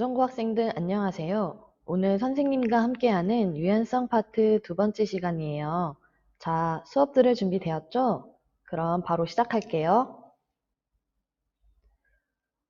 조선고 학생들 안녕하세요. 오늘 선생님과 함께하는 유연성 파트 두 번째 시간이에요. 자, 수업 들을 준비 되었죠? 그럼 바로 시작할게요.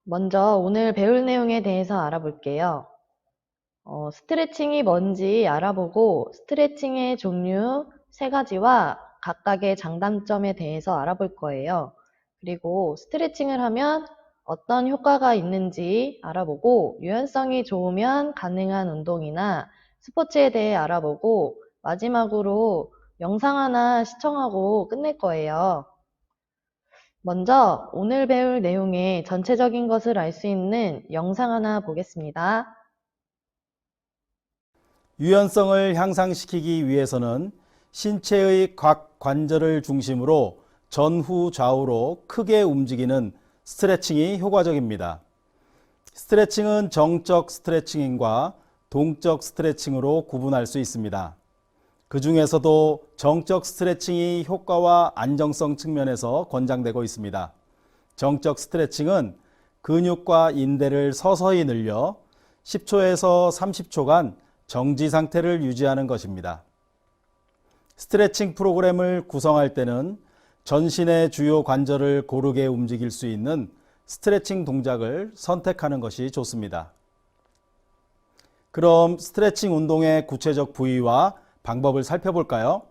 먼저 오늘 배울 내용에 대해서 알아볼게요. 스트레칭이 뭔지 알아보고 스트레칭의 종류 세 가지와 각각의 장단점에 대해서 알아볼 거예요. 그리고 스트레칭을 하면 어떤 효과가 있는지 알아보고 유연성이 좋으면 가능한 운동이나 스포츠에 대해 알아보고 마지막으로 영상 하나 시청하고 끝낼 거예요. 먼저 오늘 배울 내용의 전체적인 것을 알 수 있는 영상 하나 보겠습니다. 유연성을 향상시키기 위해서는 신체의 각 관절을 중심으로 전후 좌우로 크게 움직이는 스트레칭이 효과적입니다. 스트레칭은 정적 스트레칭과 동적 스트레칭으로 구분할 수 있습니다. 그 중에서도 정적 스트레칭이 효과와 안정성 측면에서 권장되고 있습니다. 정적 스트레칭은 근육과 인대를 서서히 늘려 10초에서 30초간 정지 상태를 유지하는 것입니다. 스트레칭 프로그램을 구성할 때는 전신의 주요 관절을 고르게 움직일 수 있는 스트레칭 동작을 선택하는 것이 좋습니다. 그럼 스트레칭 운동의 구체적 부위와 방법을 살펴볼까요?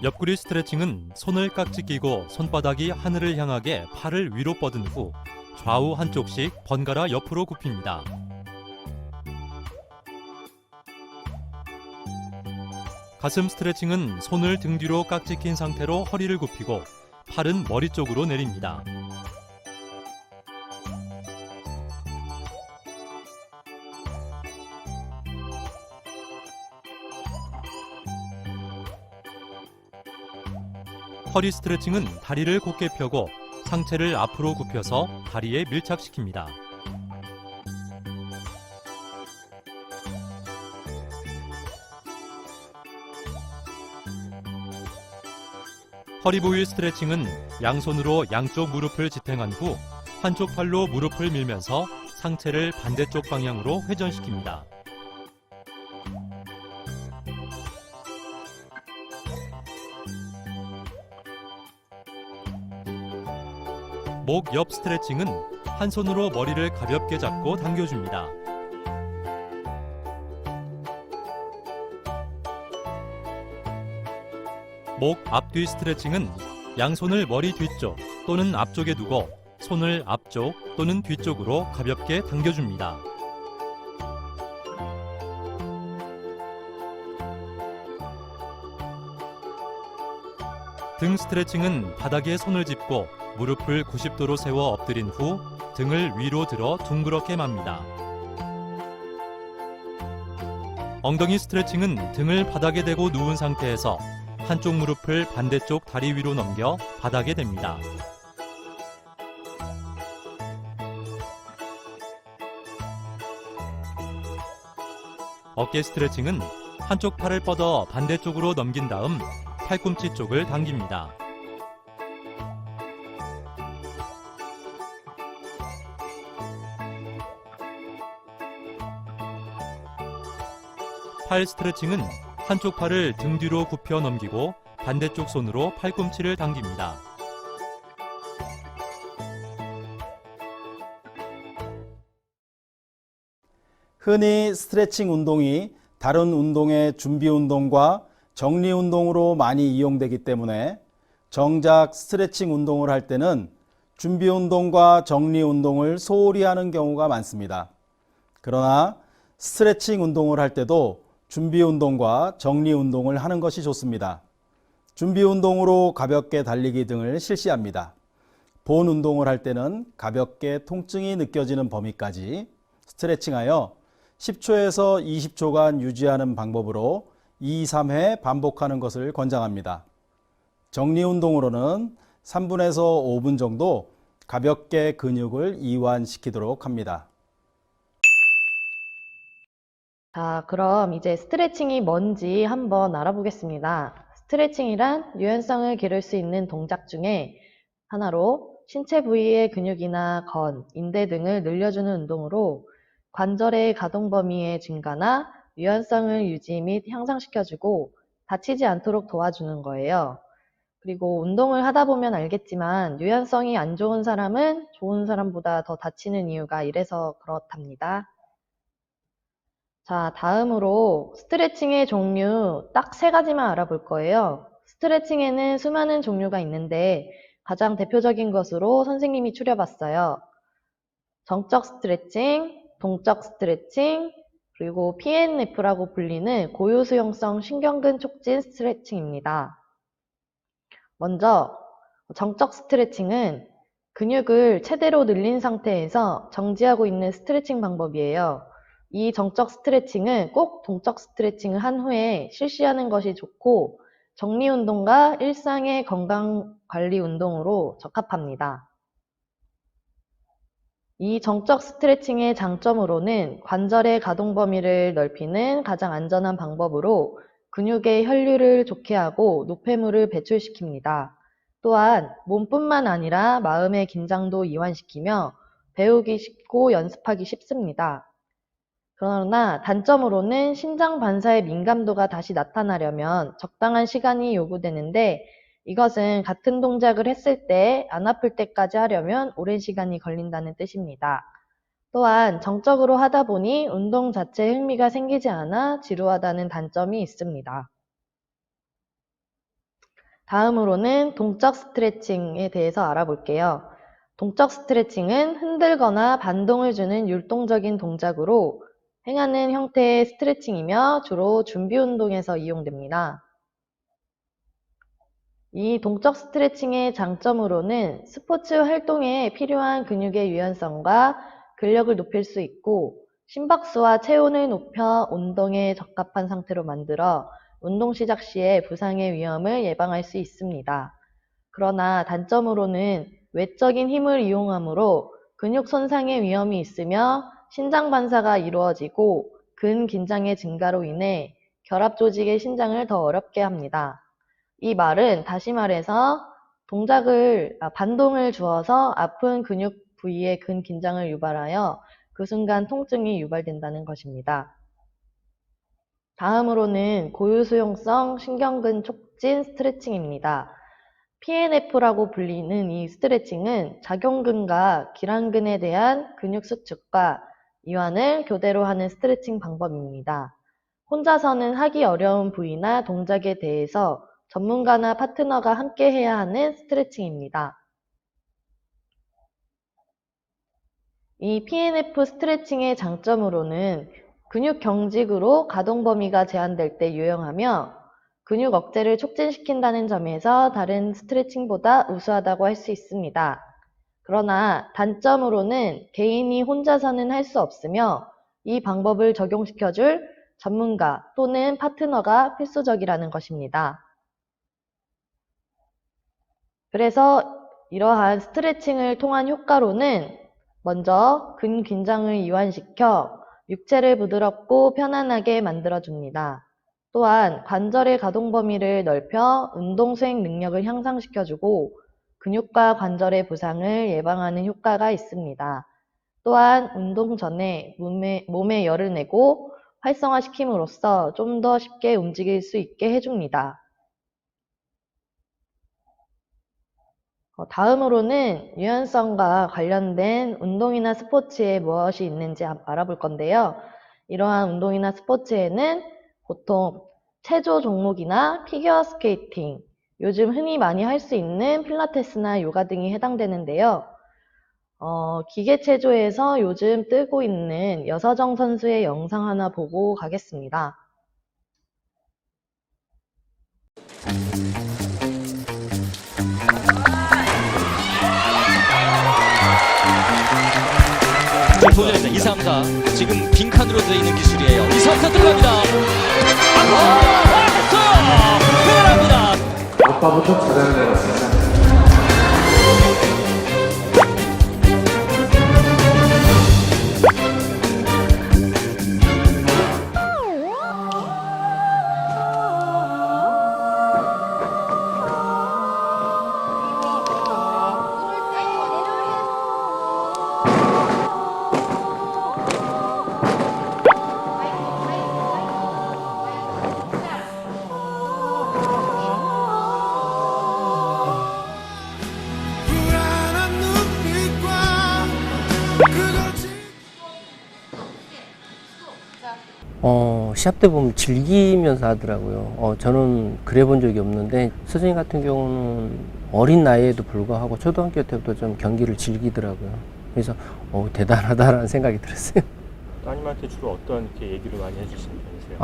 옆구리 스트레칭은 손을 깍지 끼고 손바닥이 하늘을 향하게 팔을 위로 뻗은 후 좌우 한쪽씩 번갈아 옆으로 굽힙니다. 가슴 스트레칭은 손을 등 뒤로 깍지 낀 상태로 허리를 굽히고 팔은 머리 쪽으로 내립니다. 허리 스트레칭은 다리를 곧게 펴고 상체를 앞으로 굽혀서 다리에 밀착시킵니다. 허리 부위 스트레칭은 양손으로 양쪽 무릎을 지탱한 후 한쪽 팔로 무릎을 밀면서 상체를 반대쪽 방향으로 회전시킵니다. 목 옆 스트레칭은 한 손으로 머리를 가볍게 잡고 당겨줍니다. 목 앞뒤 스트레칭은 양손을 머리 뒤쪽 또는 앞쪽에 두고 손을 앞쪽 또는 뒤쪽으로 가볍게 당겨줍니다. 등 스트레칭은 바닥에 손을 짚고 무릎을 90도로 세워 엎드린 후 등을 위로 들어 둥그렇게 맙니다. 엉덩이 스트레칭은 등을 바닥에 대고 누운 상태에서 한쪽 무릎을 반대쪽 다리 위로 넘겨 바닥에 댑니다. 어깨 스트레칭은 한쪽 팔을 뻗어 반대쪽으로 넘긴 다음 팔꿈치 쪽을 당깁니다. 팔 스트레칭은 한쪽 팔을 등 뒤로 굽혀 넘기고 반대쪽 손으로 팔꿈치를 당깁니다. 흔히 스트레칭 운동이 다른 운동의 준비 운동과 정리 운동으로 많이 이용되기 때문에 정작 스트레칭 운동을 할 때는 준비 운동과 정리 운동을 소홀히 하는 경우가 많습니다. 그러나 스트레칭 운동을 할 때도 준비 운동과 정리 운동을 하는 것이 좋습니다. 준비 운동으로 가볍게 달리기 등을 실시합니다. 본 운동을 할 때는 가볍게 통증이 느껴지는 범위까지 스트레칭하여 10초에서 20초간 유지하는 방법으로 2, 3회 반복하는 것을 권장합니다. 정리 운동으로는 3분에서 5분 정도 가볍게 근육을 이완시키도록 합니다. 자, 그럼 이제 스트레칭이 뭔지 한번 알아보겠습니다. 스트레칭이란 유연성을 기를 수 있는 동작 중에 하나로 신체 부위의 근육이나 건, 인대 등을 늘려주는 운동으로 관절의 가동 범위의 증가나 유연성을 유지 및 향상시켜주고 다치지 않도록 도와주는 거예요. 그리고 운동을 하다 보면 알겠지만 유연성이 안 좋은 사람은 좋은 사람보다 더 다치는 이유가 이래서 그렇답니다. 자, 다음으로 스트레칭의 종류 딱 3가지만 알아볼 거예요. 스트레칭에는 수많은 종류가 있는데 가장 대표적인 것으로 선생님이 추려봤어요. 정적 스트레칭, 동적 스트레칭, 그리고 PNF라고 불리는 고유수용성 신경근 촉진 스트레칭입니다. 먼저 정적 스트레칭은 근육을 최대로 늘린 상태에서 정지하고 있는 스트레칭 방법이에요. 이 정적 스트레칭은 꼭 동적 스트레칭을 한 후에 실시하는 것이 좋고 정리운동과 일상의 건강관리 운동으로 적합합니다. 이 정적 스트레칭의 장점으로는 관절의 가동 범위를 넓히는 가장 안전한 방법으로 근육의 혈류를 좋게 하고 노폐물을 배출시킵니다. 또한 몸뿐만 아니라 마음의 긴장도 이완시키며 배우기 쉽고 연습하기 쉽습니다. 그러나 단점으로는 심장 반사의 민감도가 다시 나타나려면 적당한 시간이 요구되는데 이것은 같은 동작을 했을 때 안 아플 때까지 하려면 오랜 시간이 걸린다는 뜻입니다. 또한 정적으로 하다 보니 운동 자체에 흥미가 생기지 않아 지루하다는 단점이 있습니다. 다음으로는 동적 스트레칭에 대해서 알아볼게요. 동적 스트레칭은 흔들거나 반동을 주는 율동적인 동작으로 행하는 형태의 스트레칭이며 주로 준비 운동에서 이용됩니다. 이 동적 스트레칭의 장점으로는 스포츠 활동에 필요한 근육의 유연성과 근력을 높일 수 있고 심박수와 체온을 높여 운동에 적합한 상태로 만들어 운동 시작 시에 부상의 위험을 예방할 수 있습니다. 그러나 단점으로는 외적인 힘을 이용하므로 근육 손상의 위험이 있으며 신장 반사가 이루어지고 근긴장의 증가로 인해 결합 조직의 신장을 더 어렵게 합니다. 이 말은 다시 말해서 반동을 주어서 아픈 근육 부위의 근긴장을 유발하여 그 순간 통증이 유발된다는 것입니다. 다음으로는 고유수용성 신경근 촉진 스트레칭입니다. PNF라고 불리는 이 스트레칭은 작용근과 기란근에 대한 근육 수축과 이완을 교대로 하는 스트레칭 방법입니다. 혼자서는 하기 어려운 부위나 동작에 대해서 전문가나 파트너가 함께 해야 하는 스트레칭입니다. 이 PNF 스트레칭의 장점으로는 근육 경직으로 가동 범위가 제한될 때 유용하며 근육 억제를 촉진시킨다는 점에서 다른 스트레칭보다 우수하다고 할 수 있습니다. 그러나 단점으로는 개인이 혼자서는 할 수 없으며 이 방법을 적용시켜줄 전문가 또는 파트너가 필수적이라는 것입니다. 그래서 이러한 스트레칭을 통한 효과로는 먼저 근긴장을 이완시켜 육체를 부드럽고 편안하게 만들어줍니다. 또한 관절의 가동 범위를 넓혀 운동 수행 능력을 향상시켜주고 근육과 관절의 부상을 예방하는 효과가 있습니다. 또한 운동 전에 몸에 열을 내고 활성화시킴으로써 좀 더 쉽게 움직일 수 있게 해줍니다. 다음으로는 유연성과 관련된 운동이나 스포츠에 무엇이 있는지 알아볼 건데요. 이러한 운동이나 스포츠에는 보통 체조 종목이나 피겨 스케이팅, 요즘 흔히 많이 할 수 있는 필라테스나 요가 등이 해당되는데요. 기계 체조에서 요즘 뜨고 있는 여서정 선수의 영상 하나 보고 가겠습니다. 도전입니다. 2, 3, 4. 지금 빈칸으로 되어 있는 기술이에요. 2, 3, 4 들어갑니다. 했어요! 표현합니다. 아빠부터 바닥을 내렸습니다. 시합 때 보면 즐기면서 하더라고요. 저는 그래 본 적이 없는데 선생님 같은 경우는 어린 나이에도 불구하고 초등학교 때부터 좀 경기를 즐기더라고요. 그래서 대단하다라는 생각이 들었어요. 따님한테 주로 어떤 이렇게 얘기를 많이 해주시는 편이세요?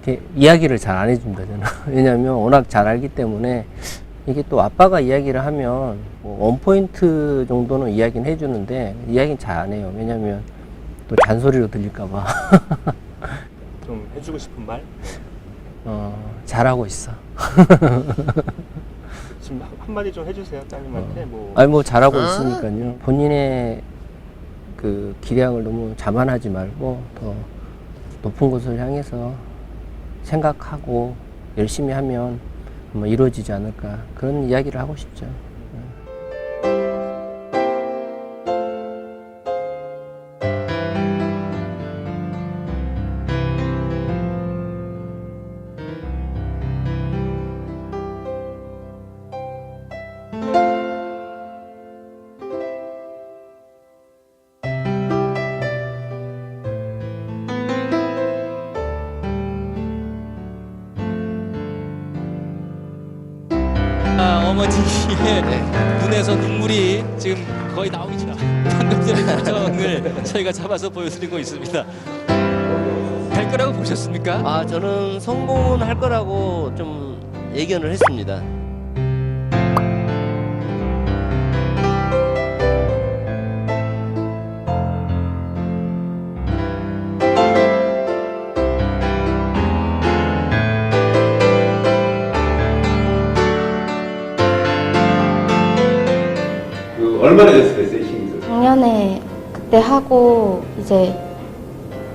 이렇게 이야기를 잘 안 해준다 저는. 왜냐하면 워낙 잘 알기 때문에 이게 또 아빠가 이야기를 하면 뭐 원포인트 정도는 이야기는 해주는데 이야기는 잘 안 해요. 왜냐하면 또 잔소리로 들릴까봐. 좀 해주고 싶은 말? 잘하고 있어. 지금 한마디 좀 해주세요, 따님한테. 뭐 잘하고 있으니까요. 본인의 그 기량을 너무 자만하지 말고 더 높은 곳을 향해서 생각하고 열심히 하면 뭐 이루어지지 않을까 그런 이야기를 하고 싶죠. 어머니의 눈에서 눈물이 지금 거의 나오기 전 방금 전에 표정을 저희가 잡아서 보여드리고 있습니다. 될 거라고 보셨습니까? 저는 성공은 할 거라고 좀 예견을 했습니다. 얼마나 됐어요, 힘이? 작년에 그때 하고 이제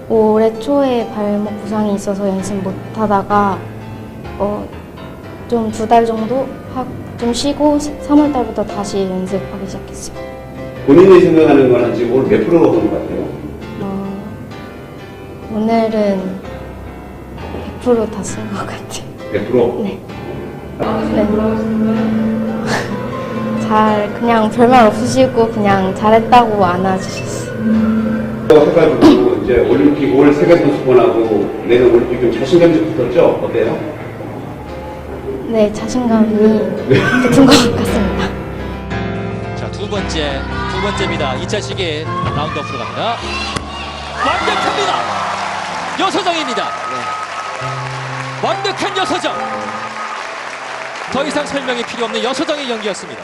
올해 초에 발목 부상이 있어서 연습 못 하다가 좀 2달 정도 좀 쉬고 3월 달부터 다시 연습하기 시작했어요. 본인이 생각하는 거는 지금 오늘 몇 프로 오는 것 같아요? 오늘은 100% 다 쓴 것 같아요. 100%? 네. 잘 그냥 별말 없으시고 그냥 잘했다고 안아주셨어요. 해가지고 이제 올림픽 올 세계 선수권하고 내년 올림픽 좀 자신감이 좀 붙었죠? 어때요? 네, 자신감이 붙은 것 같습니다. 자, 두 번째입니다. 2차 시기 라운드업으로 갑니다. 완벽합니다. 여서정입니다. 완벽한 여서정. 더 이상 설명이 필요 없는 여서정의 경기였습니다.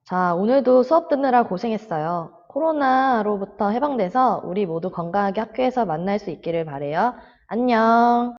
자, 오늘도 수업 듣느라 고생했어요. 코로나로부터 해방돼서 우리 모두 건강하게 학교에서 만날 수 있기를 바래요. 안녕.